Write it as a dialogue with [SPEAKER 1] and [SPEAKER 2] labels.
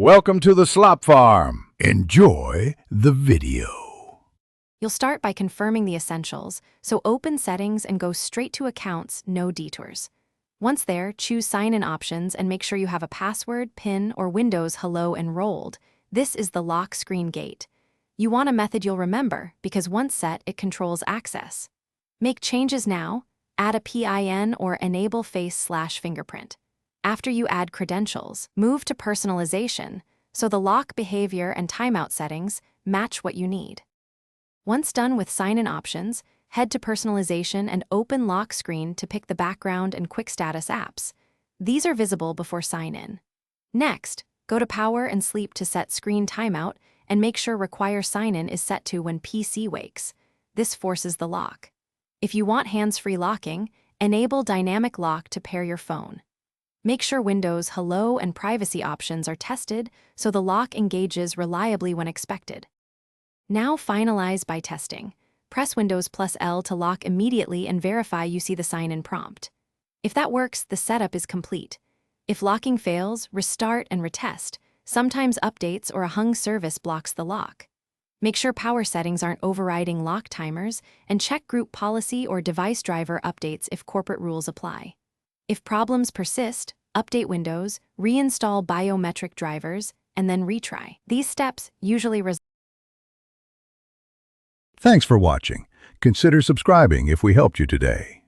[SPEAKER 1] Welcome to the Slop Farm. Enjoy the video.
[SPEAKER 2] You'll start by confirming the essentials, so open Settings and go straight to Accounts, no detours. Once there, choose Sign-in options and make sure you have a password, PIN, or Windows Hello enrolled. This is the lock screen gate. You want a method you'll remember, because once set, it controls access. Make changes now, add a PIN or enable face/fingerprint. After you add credentials, move to personalization, so the lock behavior and timeout settings match what you need. Once done with sign-in options, head to personalization and open lock screen to pick the background and quick status apps. These are visible before sign-in. Next, go to power and sleep to set screen timeout and make sure require sign-in is set to when PC wakes. This forces the lock. If you want hands-free locking, enable dynamic lock to pair your phone. Make sure Windows Hello and privacy options are tested so the lock engages reliably when expected. Now finalize by testing. Press Windows +L to lock immediately and verify you see the sign-in prompt. If that works, the setup is complete. If locking fails, restart and retest. Sometimes updates or a hung service blocks the lock. Make sure power settings aren't overriding lock timers, and check group policy or device driver updates if corporate rules apply. If problems persist, update Windows, reinstall biometric drivers, and then retry. These steps usually result.
[SPEAKER 1] Thanks for watching. Consider subscribing if we helped you today.